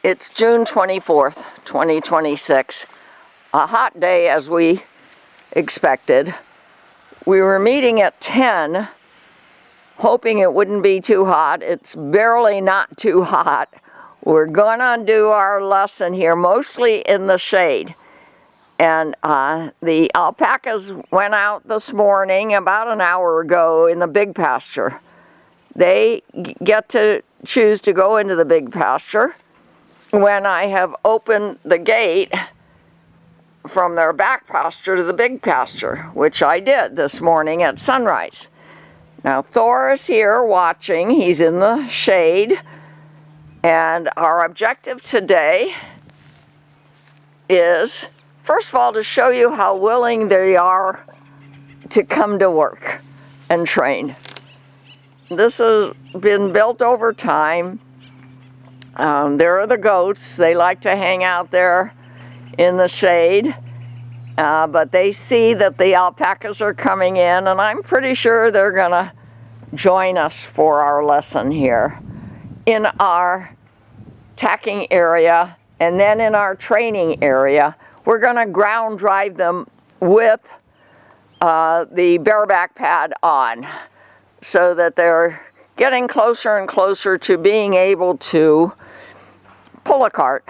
It's June 24th, 2026. A hot day as we expected. We were meeting at 10, hoping it wouldn't be too hot. It's barely not too hot. We're gonna do our lesson here, mostly in the shade. And the alpacas went out this morning about an hour ago in the big pasture. They get to choose to go into the big pasture when I have opened the gate from their back pasture to the big pasture, which I did this morning at sunrise. Now Thor is here watching. He's in the shade. And our objective today is, first of all, to show you how willing they are to come to work and train. This has been built over time. There are the goats. They like to hang out there in the shade, but they see that the alpacas are coming in, and I'm pretty sure they're gonna join us for our lesson here in our tacking area, and then in our training area. We're gonna ground drive them with the bareback pad on, so that they're getting closer and closer to being able to pull a cart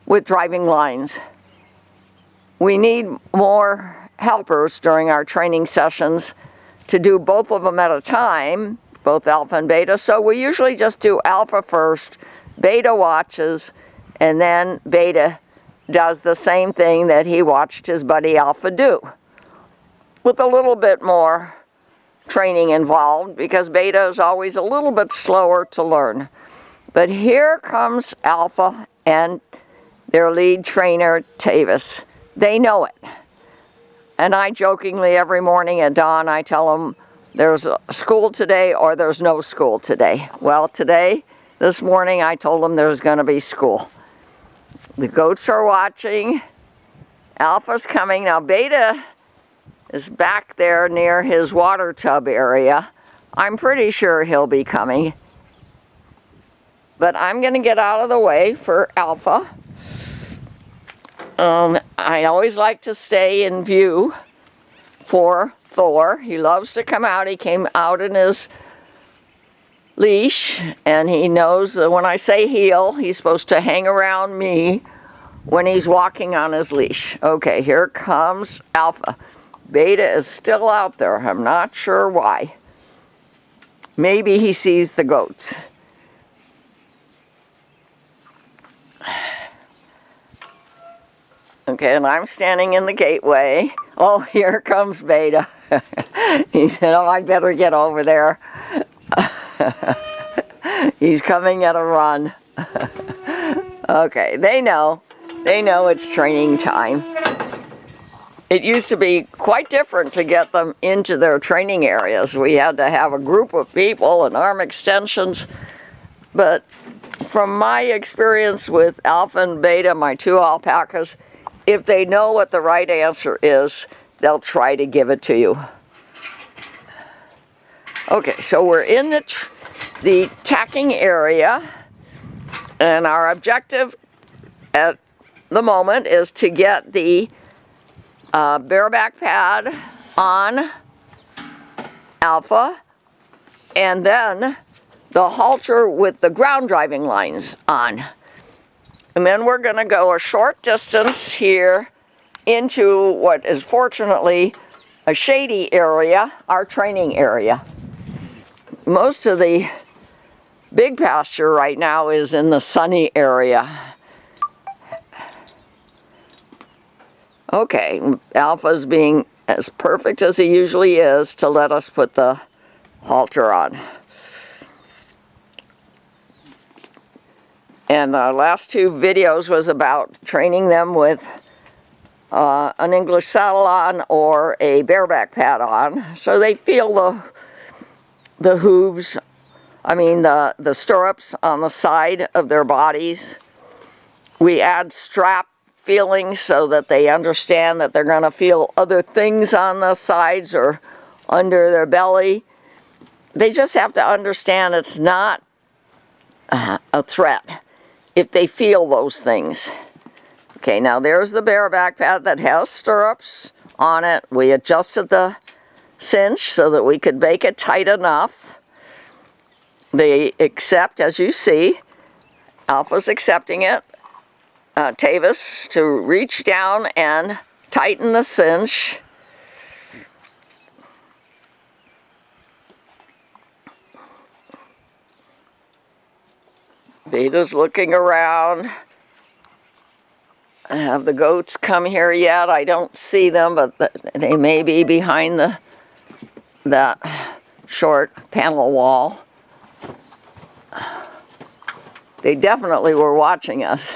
with driving lines. We need more helpers during our training sessions to do both of them at a time, both alpha and beta. So we usually just do alpha first, beta watches, and then beta does the same thing that he watched his buddy alpha do, with a little bit more training involved, because beta is always a little bit slower to learn. But here comes alpha and their lead trainer, Tavis. They know it. And I jokingly every morning at dawn, I tell them there's a school today or there's no school today. Well, this morning, I told them there's going to be school. The goats are watching. Alpha's coming. Now, beta is back there near his water tub area. I'm pretty sure he'll be coming. But I'm going to get out of the way for alpha. I always like to stay in view for Thor. He loves to come out. He came out in his leash, and he knows that when I say heel, he's supposed to hang around me when he's walking on his leash. Okay, here comes alpha. Beta is still out there. I'm not sure why. Maybe he sees the goats. Okay, and I'm standing in the gateway. Oh, here comes Beta. He said, oh, I better get over there. He's coming at a run. Okay, they know it's training time. It used to be quite different to get them into their training areas. We had to have a group of people and arm extensions. But from my experience with alpha and beta, my two alpacas, if they know what the right answer is, they'll try to give it to you. Okay, so we're in the tacking area, and our objective at the moment is to get the bareback pad on alpha, and then the halter with the ground driving lines on. And then we're going to go a short distance here into what is fortunately a shady area, our training area. Most of the big pasture right now is in the sunny area. Okay, Alpha's being as perfect as he usually is to let us put the halter on. And the last two videos was about training them with an English saddle on or a bareback pad on, so they feel the hooves, the stirrups on the side of their bodies. We add strap feelings so that they understand that they're going to feel other things on the sides or under their belly. They just have to understand it's not a threat. if they feel those things. Okay, now there's the bareback pad that has stirrups on it. We adjusted the cinch so that we could make it tight enough. They accept, as you see, Alpha's accepting it. Tavis to reach down and tighten the cinch. Beta's looking around. Have the goats come here yet? I don't see them, but they may be behind that short panel wall. They definitely were watching us.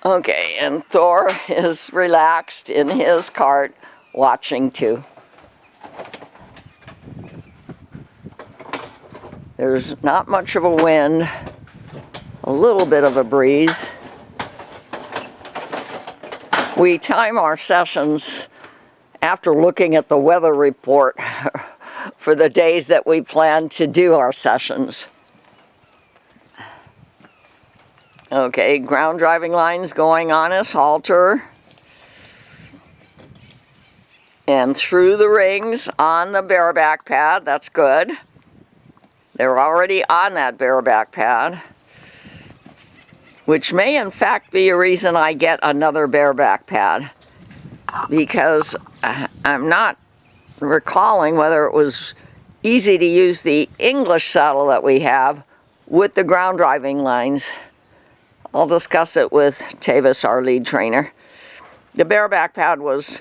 Okay, and Thor is relaxed in his cart, watching too. There's not much of a wind, a little bit of a breeze. We time our sessions after looking at the weather report for the days that we plan to do our sessions. Okay, ground driving lines going on his halter. And through the rings on the bareback pad, that's good. They're already on that bareback pad, which may in fact be a reason I get another bareback pad, because I'm not recalling whether it was easy to use the English saddle that we have with the ground driving lines. I'll discuss it with Tavis, our lead trainer. The bareback pad was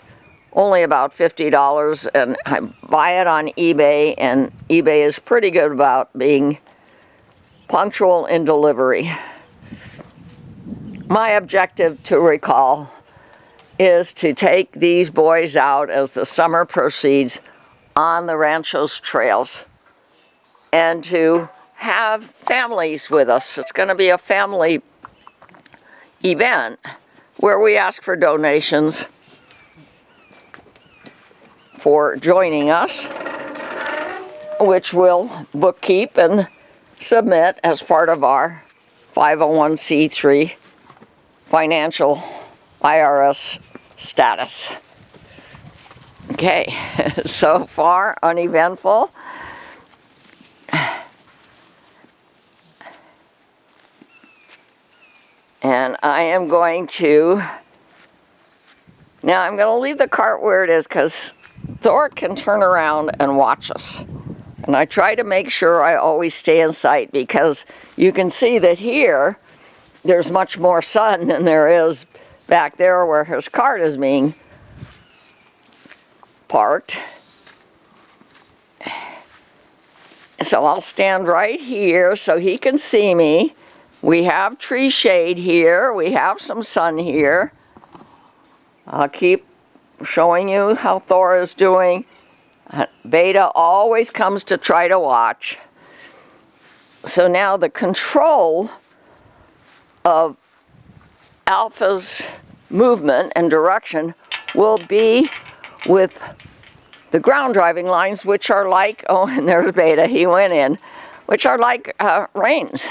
only about $50, and I buy it on eBay, and eBay is pretty good about being punctual in delivery. My objective, to recall, is to take these boys out as the summer proceeds on the rancho's trails and to have families with us. It's going to be a family event where we ask for donations for joining us, which we'll bookkeep and submit as part of our 501c3 financial IRS status. Okay, so far uneventful. And I am going to, now I'm going to leave the cart where it is because Thor can turn around and watch us. And I try to make sure I always stay in sight, because you can see that here there's much more sun than there is back there where his cart is being parked. So I'll stand right here so he can see me. We have tree shade here. We have some sun here. I'll keep showing you how Thor is doing. Beta always comes to try to watch. So now the control of Alpha's movement and direction will be with the ground driving lines, which are like, oh, and there's Beta, he went in, which are like reins.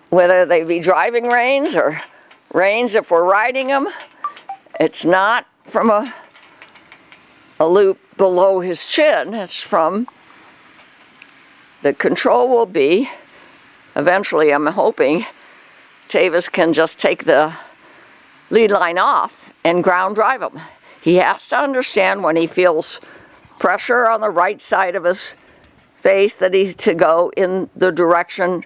Whether they be driving reins or reins if we're riding them, it's not from a loop below his chin. It's from, the control will be, eventually I'm hoping, Tavis can just take the lead line off and ground drive him. He has to understand when he feels pressure on the right side of his face that he's to go in the direction,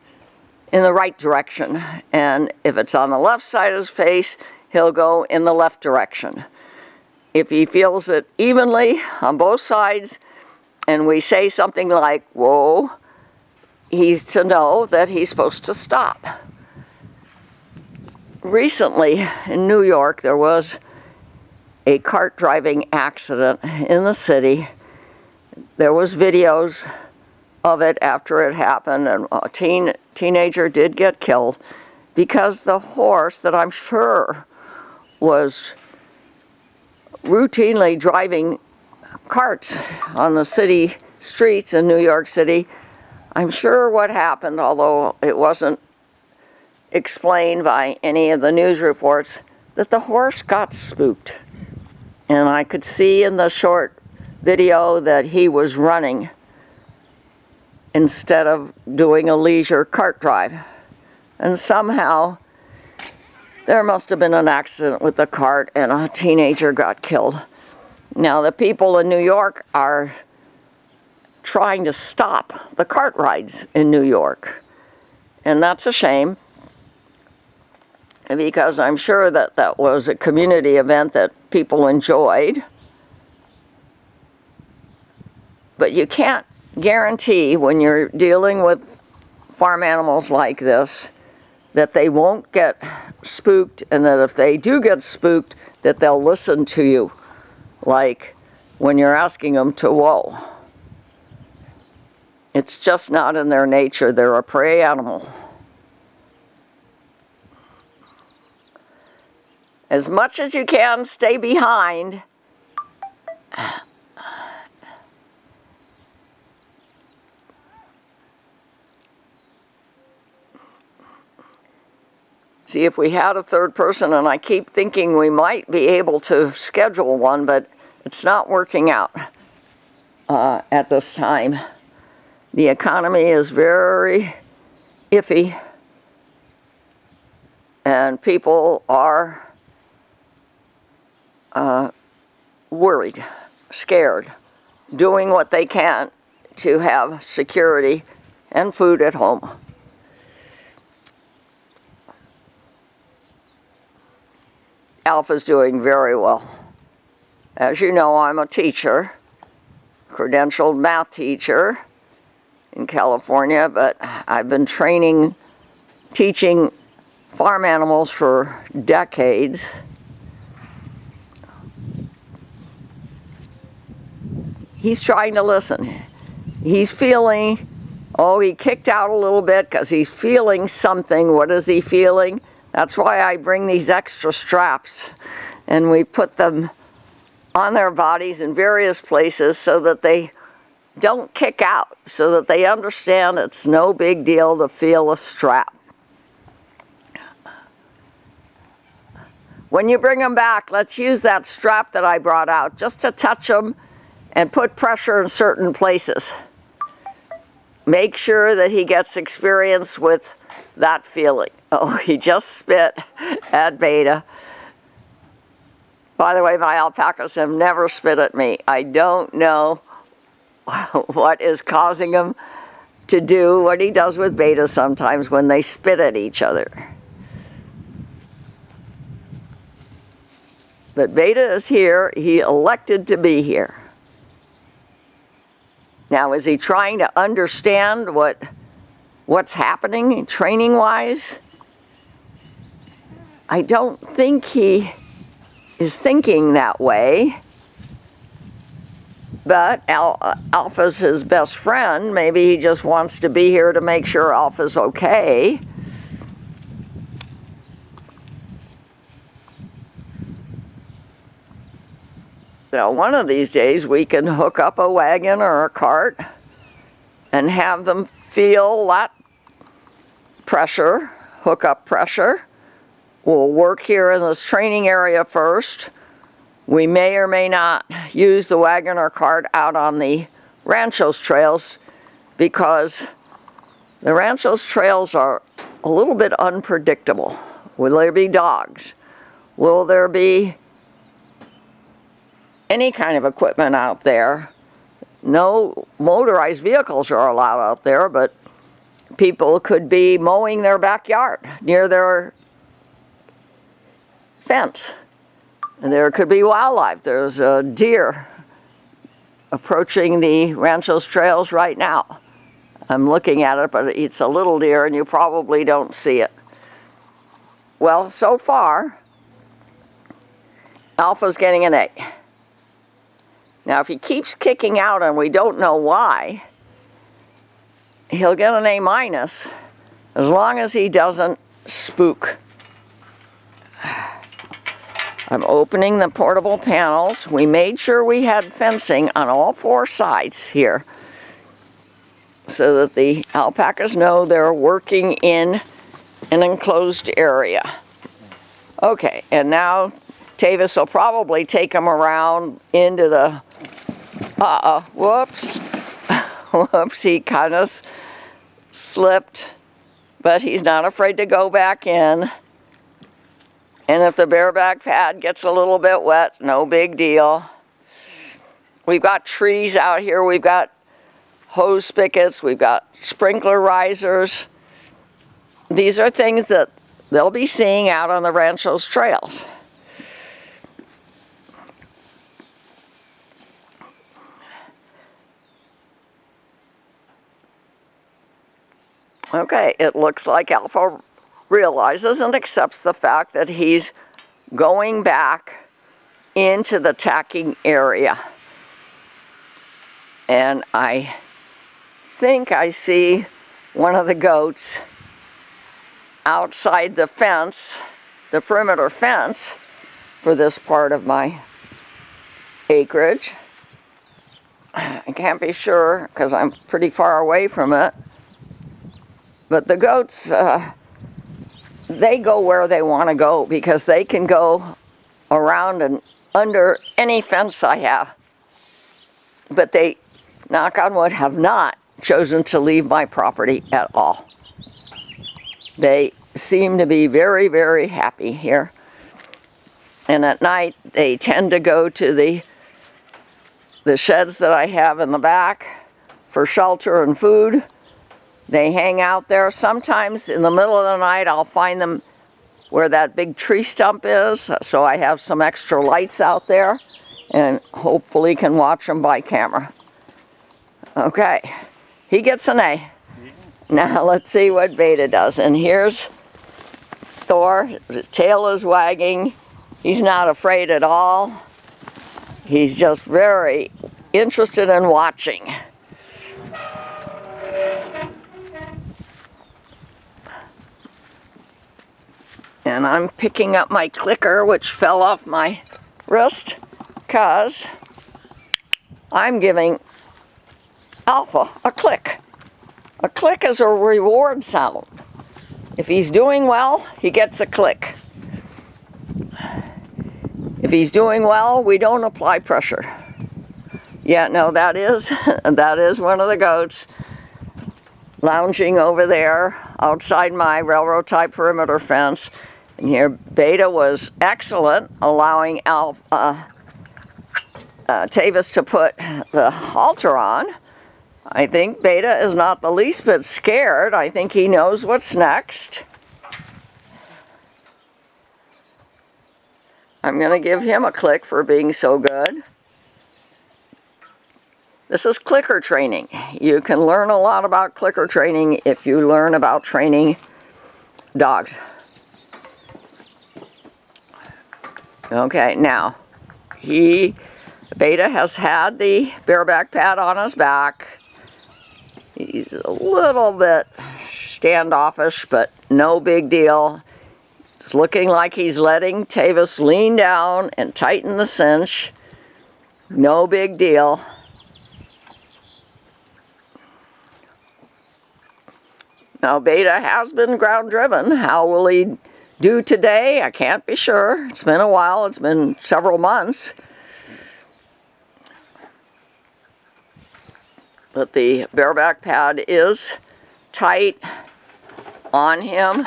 in the right direction. And if it's on the left side of his face, he'll go in the left direction. If he feels it evenly on both sides, and we say something like, whoa, he's to know that he's supposed to stop. Recently in New York, there was a cart driving accident in the city. There was videos of it after it happened, and a teenager did get killed because the horse that I'm sure was routinely driving carts on the city streets in New York City. I'm sure what happened, although it wasn't explained by any of the news reports, that the horse got spooked. And I could see in the short video that he was running instead of doing a leisure cart drive. And somehow there must have been an accident with the cart and a teenager got killed. Now the people in New York are trying to stop the cart rides in New York. And that's a shame, because I'm sure that that was a community event that people enjoyed. But you can't guarantee when you're dealing with farm animals like this that they won't get spooked, and that if they do get spooked, that they'll listen to you, like when you're asking them to whoa. It's just not in their nature. They're a prey animal. As much as you can, stay behind. See, if we had a third person, and I keep thinking we might be able to schedule one, but it's not working out at this time. The economy is very iffy, and people are worried, scared, doing what they can to have security and food at home. Alpha's doing very well. As you know, I'm a teacher, credentialed math teacher in California, but I've been teaching farm animals for decades. He's trying to listen. He's feeling, he kicked out a little bit because he's feeling something. What is he feeling? That's why I bring these extra straps, and we put them on their bodies in various places so that they don't kick out, so that they understand it's no big deal to feel a strap. When you bring them back, let's use that strap that I brought out just to touch them and put pressure in certain places. Make sure that he gets experience with that feeling. Oh, he just spit at Beta. By the way, my alpacas have never spit at me. I don't know what is causing him to do what he does with Beta sometimes when they spit at each other. But Beta is here. He elected to be here. Now, is he trying to understand what's happening training-wise? I don't think he is thinking that way. But Alpha's his best friend. Maybe he just wants to be here to make sure Alpha's okay. So one of these days we can hook up a wagon or a cart and have them feel that pressure, hook up pressure. We'll work here in this training area first. We may or may not use the wagon or cart out on the ranchos trails, because the ranchos trails are a little bit unpredictable. Will there be dogs? Will there be any kind of equipment out there? No motorized vehicles are allowed out there, but people could be mowing their backyard near their fence. And there could be wildlife. There's a deer approaching the ranchos trails right now. I'm looking at it, but it's a little deer and you probably don't see it. Well, so far, Alpha's getting an A. Now, if he keeps kicking out and we don't know why, he'll get an A minus as long as he doesn't spook. I'm opening the portable panels. We made sure we had fencing on all 4 sides here so that the alpacas know they're working in an enclosed area. Okay, and now Tavis will probably take them around into the, whoops, whoops, he kind of slipped, but he's not afraid to go back in. And if the bareback pad gets a little bit wet, no big deal. We've got trees out here, we've got hose spigots, we've got sprinkler risers. These are things that they'll be seeing out on the rancho's trails. Okay, it looks like Alpha realizes and accepts the fact that he's going back into the tacking area. And I think I see one of the goats outside the fence, the perimeter fence for this part of my acreage. I can't be sure because I'm pretty far away from it. But the goats, they go where they want to go because they can go around and under any fence I have. But they, knock on wood, have not chosen to leave my property at all. They seem to be very, very happy here. And at night, they tend to go to the sheds that I have in the back for shelter and food. They hang out there. Sometimes in the middle of the night, I'll find them where that big tree stump is. So I have some extra lights out there and hopefully can watch them by camera. Okay, he gets an A. Now let's see what Beta does. And here's Thor. His tail is wagging. He's not afraid at all. He's just very interested in watching. And I'm picking up my clicker, which fell off my wrist, because I'm giving Alpha a click. A click is a reward sound. If he's doing well, he gets a click. If he's doing well, we don't apply pressure. Yeah, no, that is one of the goats lounging over there outside my railroad tie perimeter fence. And here Beta was excellent, allowing Tavis to put the halter on. I think Beta is not the least bit scared. I think he knows what's next. I'm going to give him a click for being so good. This is clicker training. You can learn a lot about clicker training if you learn about training dogs. Okay, now, Beta has had the bareback pad on his back. He's a little bit standoffish, but no big deal. It's looking like he's letting Tavis lean down and tighten the cinch. No big deal. Now, Beta has been ground driven. How will he do today? I can't be sure. It's been a while. It's been several months. But the bareback pad is tight on him.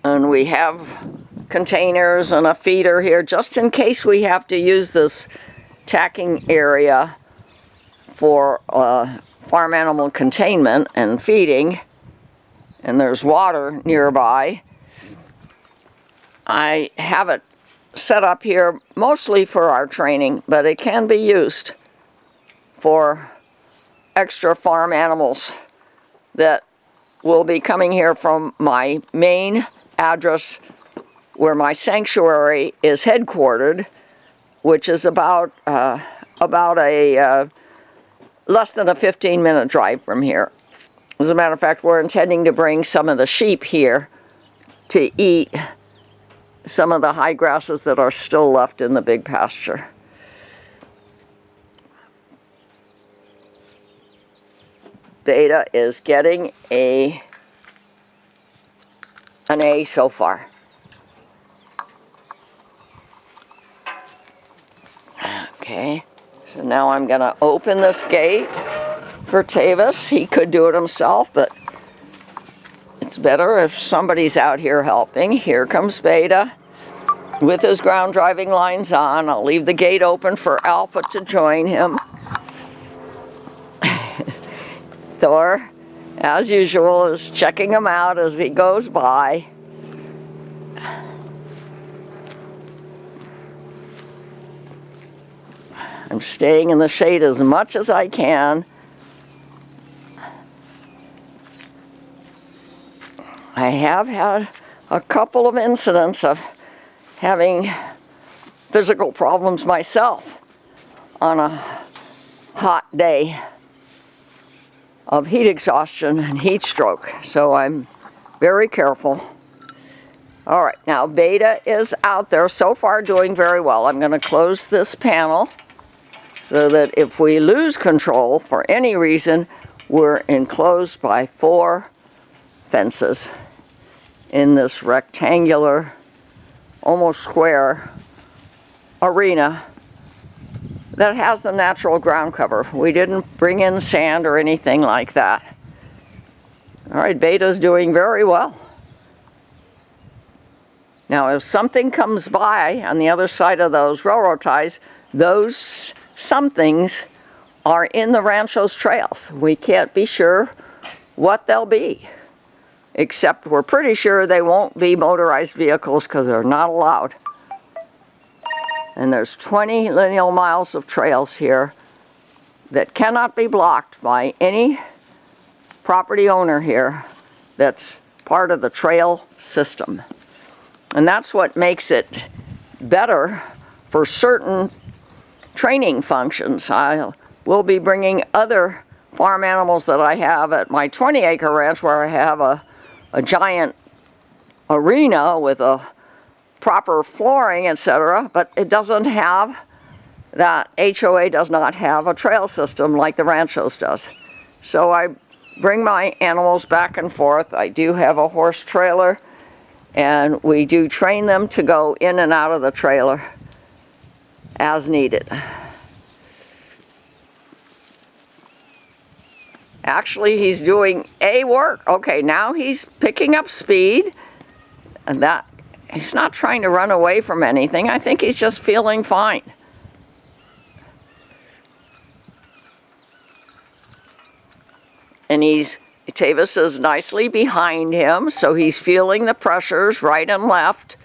And we have containers and a feeder here just in case we have to use this tacking area for farm animal containment and feeding. And there's water nearby. I have it set up here mostly for our training, but it can be used for extra farm animals that will be coming here from my main address where my sanctuary is headquartered, which is about a less than a 15-minute drive from here. As a matter of fact, we're intending to bring some of the sheep here to eat some of the high grasses that are still left in the big pasture. Beta is getting an A so far. Okay, so now I'm going to open this gate for Tavis. He could do it himself, but it's better if somebody's out here helping. Here comes Beta with his ground driving lines on. I'll leave the gate open for Alpha to join him. Thor, as usual, is checking him out as he goes by. I'm staying in the shade as much as I can. I have had a couple of incidents of having physical problems myself on a hot day of heat exhaustion and heat stroke, so I'm very careful. All right, now Beta is out there so far doing very well. I'm going to close this panel so that if we lose control for any reason, we're enclosed by 4 fences in this rectangular, almost square arena that has the natural ground cover. We didn't bring in sand or anything like that. All right, Beta's doing very well. Now, if something comes by on the other side of those railroad ties, those somethings are in the rancho's trails. We can't be sure what they'll be, except we're pretty sure they won't be motorized vehicles because they're not allowed. And there's 20 lineal miles of trails here that cannot be blocked by any property owner here that's part of the trail system. And that's what makes it better for certain training functions. I will be bringing other farm animals that I have at my 20-acre ranch, where I have a giant arena with a proper flooring, etc., but it doesn't have that. HOA does not have a trail system like the ranchos does. So I bring my animals back and forth. I do have a horse trailer, and we do train them to go in and out of the trailer as needed. Actually, he's doing A work. Okay, now he's picking up speed, and that he's not trying to run away from anything. I think he's just feeling fine. And Tavis is nicely behind him, so he's feeling the pressures right and left.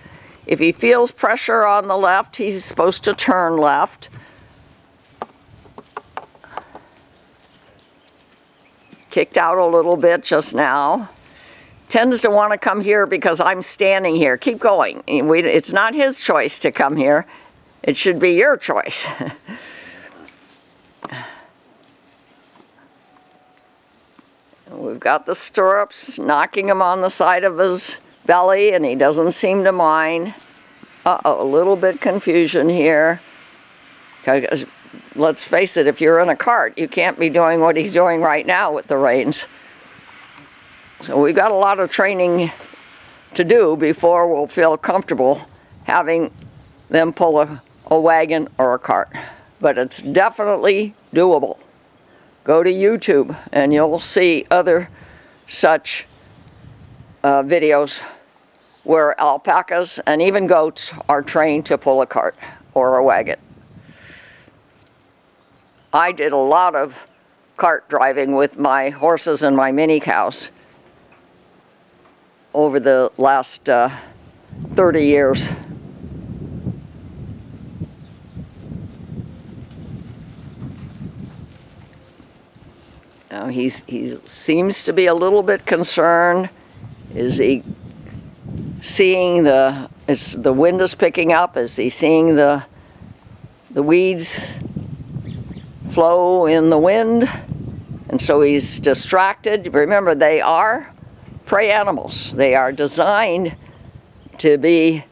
If he feels pressure on the left, he's supposed to turn left. Kicked out a little bit just now. Tends to want to come here because I'm standing here. Keep going. It's not his choice to come here. It should be your choice. We've got the stirrups, knocking him on the side of his belly, and he doesn't seem to mind. Uh-oh, a little bit confusion here. Because let's face it, if you're in a cart, you can't be doing what he's doing right now with the reins. So we've got a lot of training to do before we'll feel comfortable having them pull a wagon or a cart. But it's definitely doable. Go to YouTube and you'll see other such videos where alpacas and even goats are trained to pull a cart or a wagon. I did a lot of cart driving with my horses and my mini cows over the last 30 years. Now he seems to be a little bit concerned. Is he seeing the wind is picking up? Is he seeing the weeds flow in the wind? And so he's distracted. Remember, they are prey animals. They are designed to be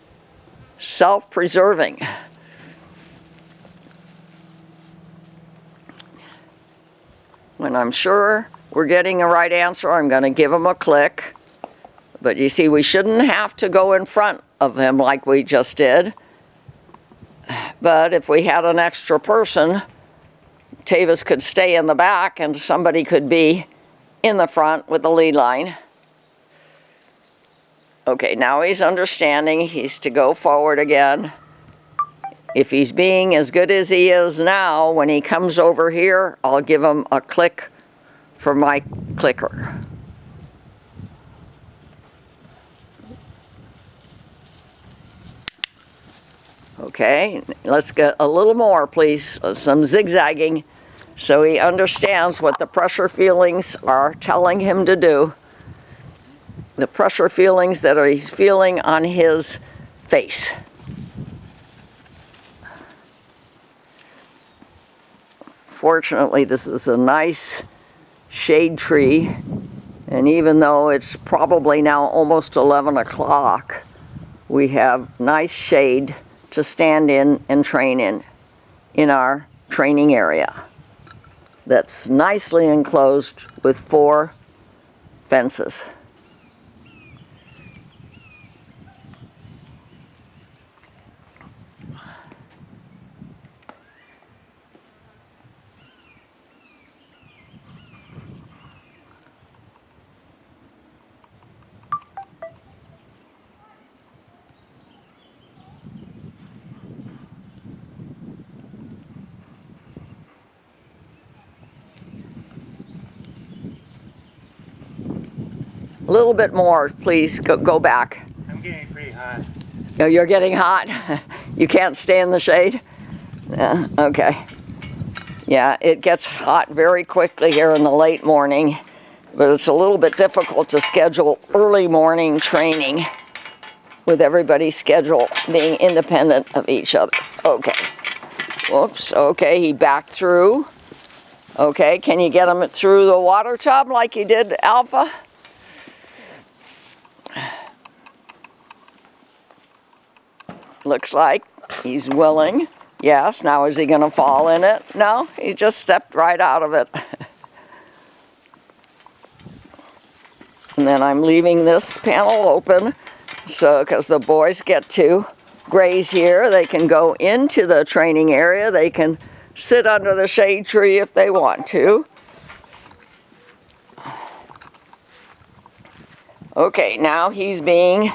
self-preserving. When I'm sure we're getting a right answer, I'm going to give him a click. But you see, we shouldn't have to go in front of him like we just did. But if we had an extra person, Tavis could stay in the back and somebody could be in the front with the lead line. Okay, now he's understanding. He's to go forward again. If he's being as good as he is now, when he comes over here, I'll give him a click for my clicker. Okay, let's get a little more, please. Some zigzagging so he understands what the pressure feelings are telling him to do. The pressure feelings that he's feeling on his face. Fortunately, this is a nice shade tree, and even though it's probably now almost 11 o'clock, we have nice shade to stand in and train in our training area that's nicely enclosed with 4 fences. A little bit more, please. Go back. I'm getting pretty hot. Oh, you're getting hot? You can't stay in the shade? Yeah, okay. Yeah, it gets hot very quickly here in the late morning, but it's a little bit difficult to schedule early morning training with everybody's schedule being independent of each other. Okay. Whoops. Okay, he backed through. Okay, can you get him through the water tub like you did, Alpha? Looks like he's willing. Yes, now is he going to fall in it? No, he just stepped right out of it. And then I'm leaving this panel open, so because the boys get to graze here, they can go into the training area. They can sit under the shade tree if they want to. Okay, now he's being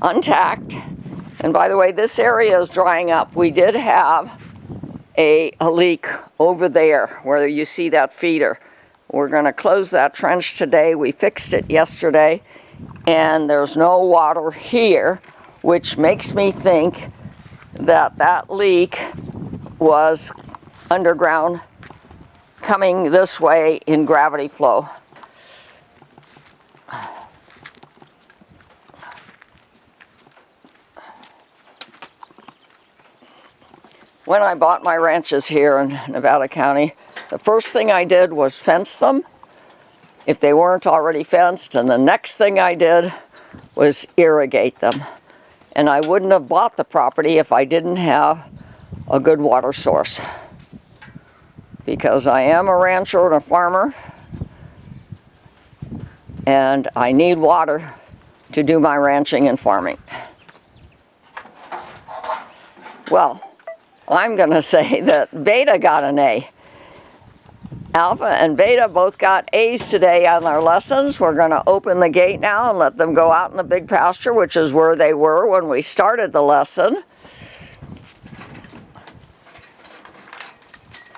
untacked. And by the way, this area is drying up. We did have a leak over there where you see that feeder. We're going to close that trench today. We fixed it yesterday, and there's no water here, which makes me think that that leak was underground coming this way in gravity flow. When I bought my ranches here in Nevada County, the first thing I did was fence them if they weren't already fenced, and the next thing I did was irrigate them. And I wouldn't have bought the property if I didn't have a good water source. Because I am a rancher and a farmer, and I need water to do my ranching and farming. Well, I'm going to say that Beta got an A. Alpha and Beta both got A's today on their lessons. We're going to open the gate now and let them go out in the big pasture, which is where they were when we started the lesson.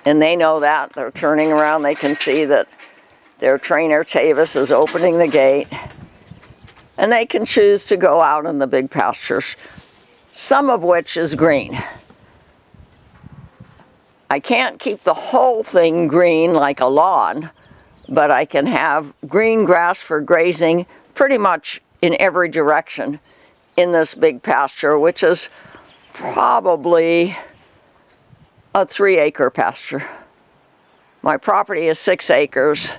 And they know that. They're turning around. They can see that their trainer, Tavis, is opening the gate. And they can choose to go out in the big pastures, some of which is green. I can't keep the whole thing green like a lawn, but I can have green grass for grazing pretty much in every direction in this big pasture, which is probably a 3-acre pasture. My property is 6 acres,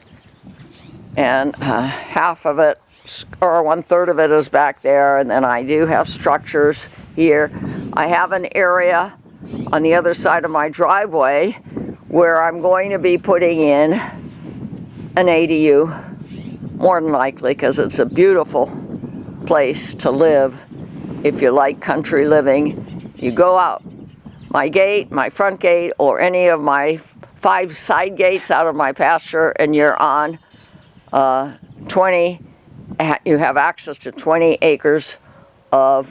and half of it, or 1/3 of it, is back there, and then I do have structures here. I have an area on the other side of my driveway where I'm going to be putting in an ADU, more than likely, because it's a beautiful place to live if you like country living. You go out my gate, my front gate, or any of my 5 side gates out of my pasture, and you're on 20, you have access to 20 acres of